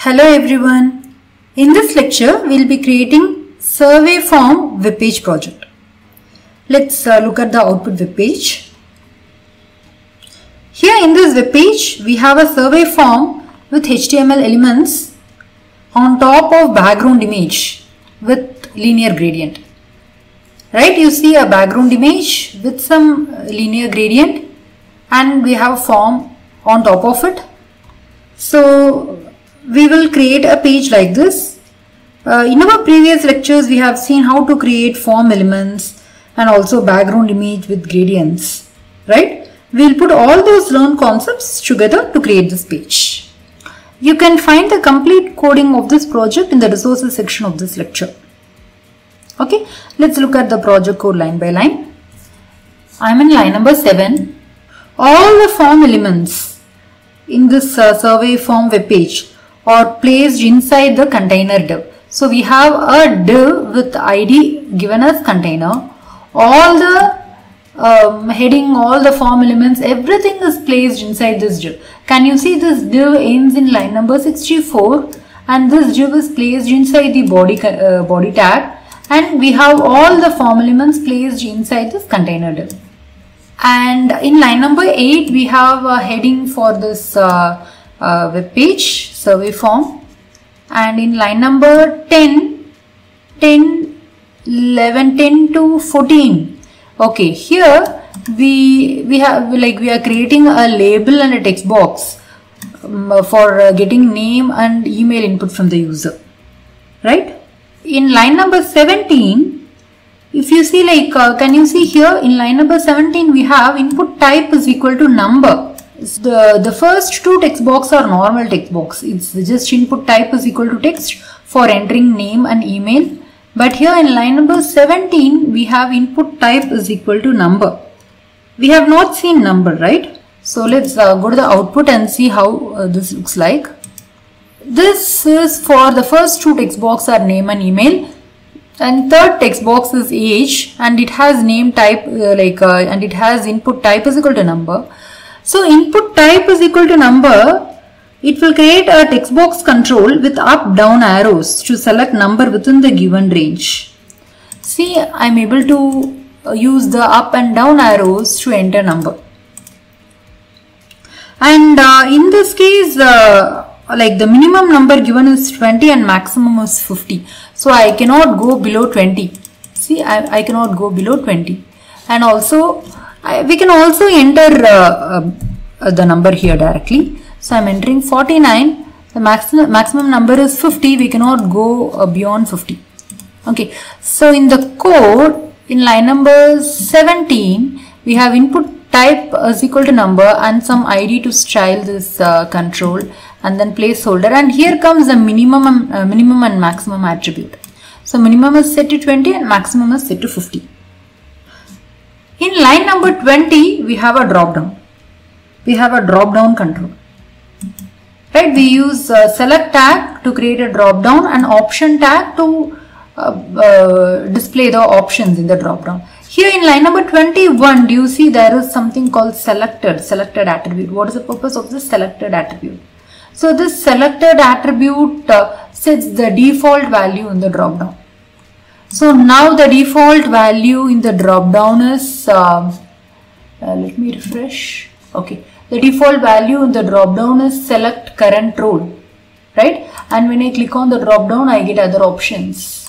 Hello everyone. In this lecture, we will be creating survey form web page project. Let's look at the output web page. Here in this web page, we have a survey form with HTML elements on top of background image with linear gradient. Right? You see a background image with some linear gradient and we have a form on top of it. So we will create a page like this. In our previous lectures, we have seen how to create form elements and also background image with gradients, right? We will put all those learned concepts together to create this page. You can find the complete coding of this project in the resources section of this lecture. Okay, let's look at the project code line by line. I am in line number 7. All the form elements in this survey form web page are placed inside the container div. So we have a div with ID given as container. All the heading, all the form elements, everything is placed inside this div. Can you see this div ends in line number 64 and this div is placed inside the body tag, and we have all the form elements placed inside this container div. And in line number 8 we have a heading for this web page survey form, and in line number 10 to 14, okay, here we are creating a label and a text box for getting name and email input from the user, right? In line number 17, if you see, can you see here in line number 17 we have input type is equal to number. The first two text box are normal text box. It's just input type is equal to text for entering name and email. But here in line number 17 we have input type is equal to number. We have not seen number, right? So let's go to the output and see how this looks like. This is for the first two text box are name and email, and third text box is age, and it has name type and it has input type is equal to number. So input type is equal to number. It will create a text box control with up down arrows to select number within the given range. See, I am able to use the up and down arrows to enter number. And in this case, the minimum number given is 20 and maximum is 50. So I cannot go below 20. See, I cannot go below 20. And also, we can also enter the number here directly. So I am entering 49. The maximum number is 50. We cannot go beyond 50. Okay. So in the code, in line number 17, we have input type is equal to number and some ID to style this control, and then placeholder. And here comes the minimum and maximum attribute. So minimum is set to 20 and maximum is set to 50. In line number 20, we have a drop down. We have a drop down control. Right? We use select tag to create a drop down and option tag to display the options in the drop down. Here in line number 21, do you see there is something called selected attribute? What is the purpose of this selected attribute? So this selected attribute sets the default value in the drop down. So now the default value in the drop down is, let me refresh. Okay, the default value in the drop down is select current role, right? And when I click on the drop down, I get other options.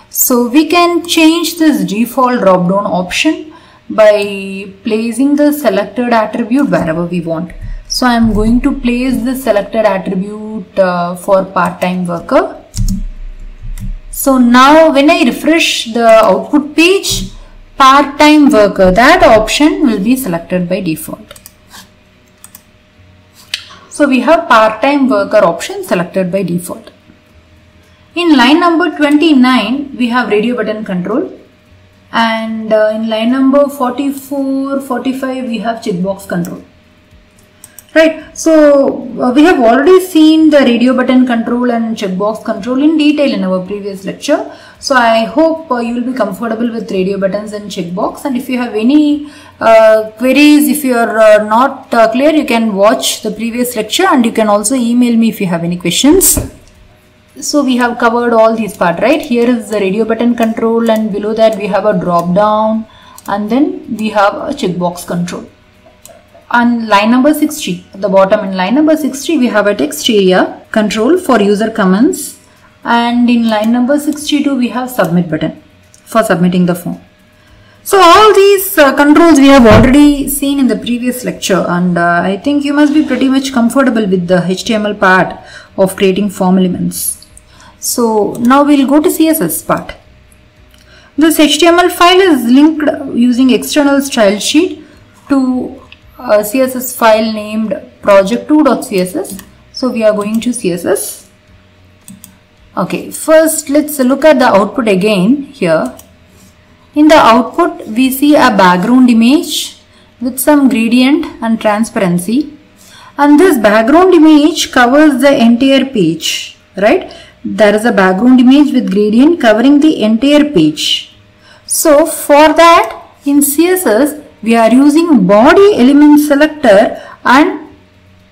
So we can change this default drop down option by placing the selected attribute wherever we want. So I am going to place the selected attribute for part-time worker. So now when I refresh the output page, part-time worker, that option will be selected by default. So we have part-time worker option selected by default. In line number 29, we have radio button control, and in line number 44, 45, we have checkbox control. Right, so we have already seen the radio button control and checkbox control in detail in our previous lecture. So I hope you will be comfortable with radio buttons and checkbox, and if you have any queries, if you are not clear, you can watch the previous lecture, and you can also email me if you have any questions. So we have covered all these parts, right? Here is the radio button control, and below that we have a drop down, and then we have a checkbox control. On line number 60, at the bottom in line number 60, we have a text area control for user comments, and in line number 62, we have submit button for submitting the form. So all these controls we have already seen in the previous lecture, and I think you must be pretty much comfortable with the HTML part of creating form elements. So now we'll go to CSS part. This HTML file is linked using external style sheet to a CSS file named project2.css. So we are going to CSS. Okay, first let's look at the output again here. In the output we see a background image with some gradient and transparency, and this background image covers the entire page, right? There is a background image with gradient covering the entire page. So for that, in CSS we are using body element selector, and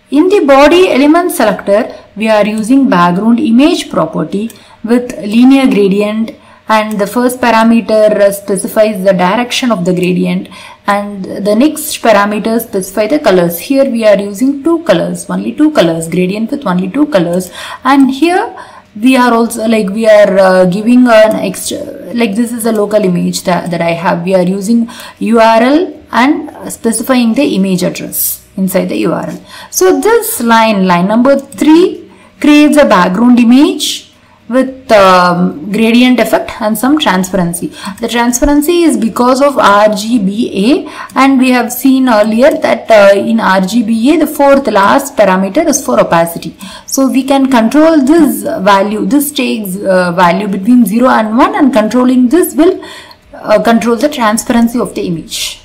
in the body element selector we are using background image property with linear gradient, and the first parameter specifies the direction of the gradient, and the next parameter specify the colors. Here we are using two colors, only two colors, gradient with only two colors, and here we are also giving an extra, like this is a local image that I have. We are using URL and specifying the image address inside the URL. So this line number 3 creates a background image with gradient effect and some transparency. The transparency is because of RGBA, and we have seen earlier that in RGBA the fourth last parameter is for opacity. So we can control this value. This takes value between 0 and 1, and controlling this will control the transparency of the image.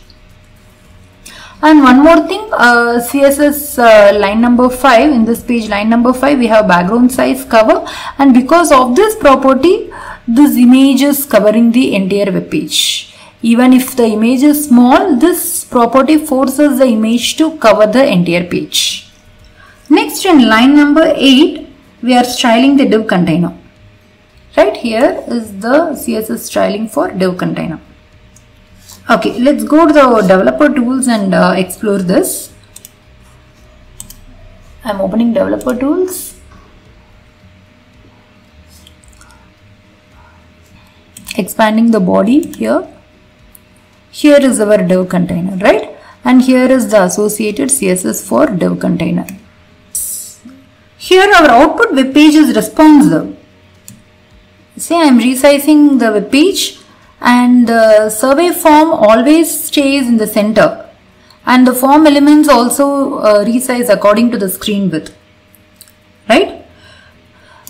And one more thing, CSS line number 5, in this page line number 5 we have background size cover, and because of this property this image is covering the entire web page. Even if the image is small, this property forces the image to cover the entire page. Next, in line number 8 we are styling the div container. Right, here is the CSS styling for div container. Okay, let's go to the developer tools and explore this. I'm opening developer tools. Expanding the body here. Here is our div container, right? And here is the associated CSS for div container. Here our output web page is responsive. See, I am resizing the web page, and the survey form always stays in the center, and the form elements also resize according to the screen width, right?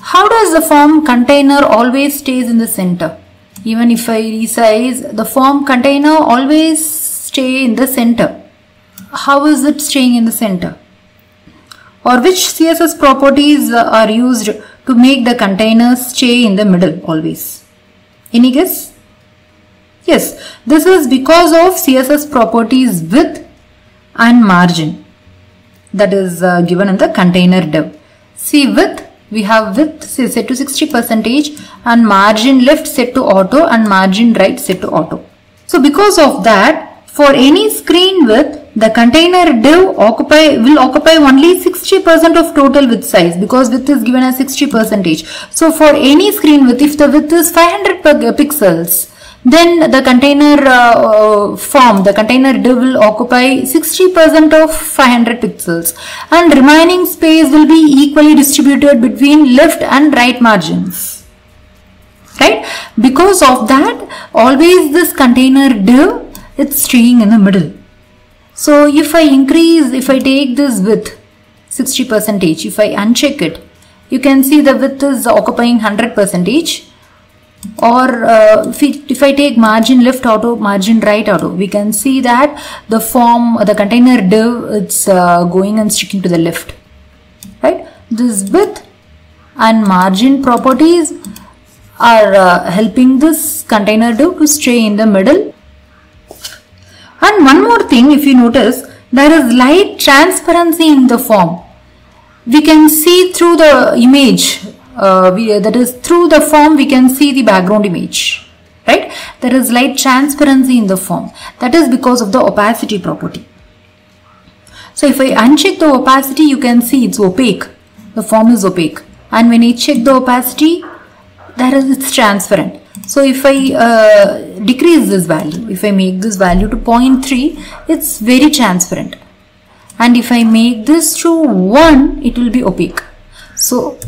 How does the form container always stays in the center? Even if I resize, the form container always stay in the center. How is it staying in the center? Or which CSS properties are used to make the container stay in the middle always? Any guess? Yes, this is because of CSS properties width and margin that is given in the container div. See, width, we have width set to 60% and margin left set to auto and margin right set to auto. So because of that, for any screen width, the container div will occupy only 60% of total width size, because width is given as 60%. So for any screen width, if the width is 500 pixels, then the container the container div will occupy 60% of 500 pixels, and remaining space will be equally distributed between left and right margins, right? Because of that, always this container div, it's staying in the middle. So if I take this width 60%, if I uncheck it, you can see the width is occupying 100%. or if I take margin left auto, margin right auto, we can see that the form, the container div, it's going and sticking to the left, right? This width and margin properties are helping this container div to stay in the middle. And one more thing, if you notice, there is light transparency in the form. We can see through the image, that is through the form we can see the background image, right? There is light transparency in the form. That is because of the opacity property. So if I uncheck the opacity, you can see it's opaque. The form is opaque. And when I check the opacity, it's transparent. So if I decrease this value, if I make this value to 0.3, it's very transparent. And if I make this to 1, it will be opaque. So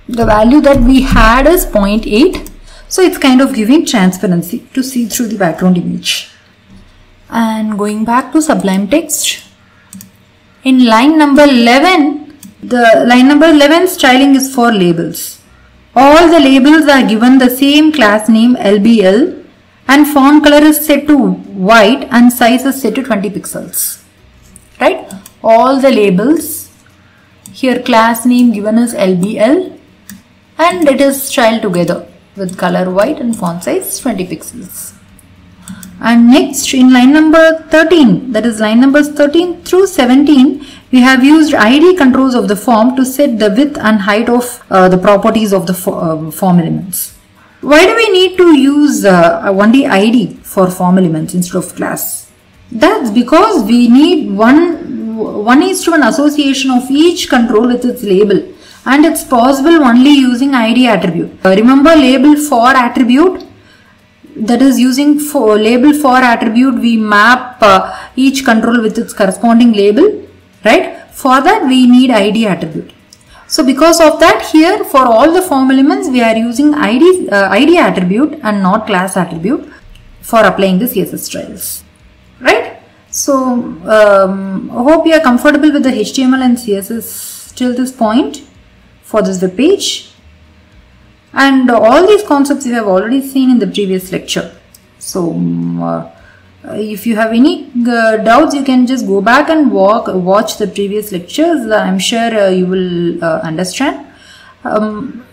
the value that we had is 0.8. So it's kind of giving transparency to see through the background image. And going back to Sublime Text, in line number 11, the line number 11 styling is for labels. All the labels are given the same class name LBL, and font color is set to white and size is set to 20 pixels. Right? All the labels, here class name given is LBL and it is styled together with color white and font size 20 pixels. And next in line number 13, that is line numbers 13 through 17, we have used ID controls of the form to set the width and height of the properties of the form elements. Why do we need to use only ID for form elements instead of class? That's because we need one is to one association of each control with its label, and it's possible only using ID attribute. Remember label for attribute? That is using for label for attribute, we map each control with its corresponding label, right? For that we need ID attribute. So because of that, here for all the form elements we are using ID attribute and not class attribute for applying the CSS styles, right? So I hope you are comfortable with the HTML and CSS till this point for this web page. And all these concepts you have already seen in the previous lecture. So if you have any doubts, you can just go back and watch the previous lectures. I'm sure you will understand.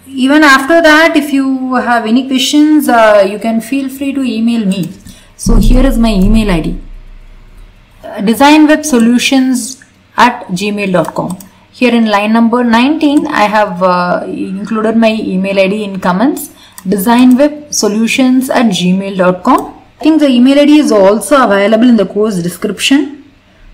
Even after that, if you have any questions, you can feel free to email me. So here is my email ID, designwebsolutions@gmail.com. Here in line number 19, I have included my email ID in comments, designwebsolutions@gmail.com. I think the email ID is also available in the course description.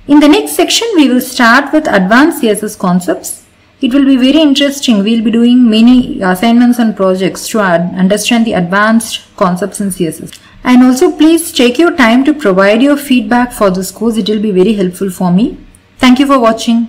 In the next section, we will start with advanced CSS concepts. It will be very interesting. We will be doing many assignments and projects to understand the advanced concepts in CSS. And also please take your time to provide your feedback for this course. It will be very helpful for me. Thank you for watching.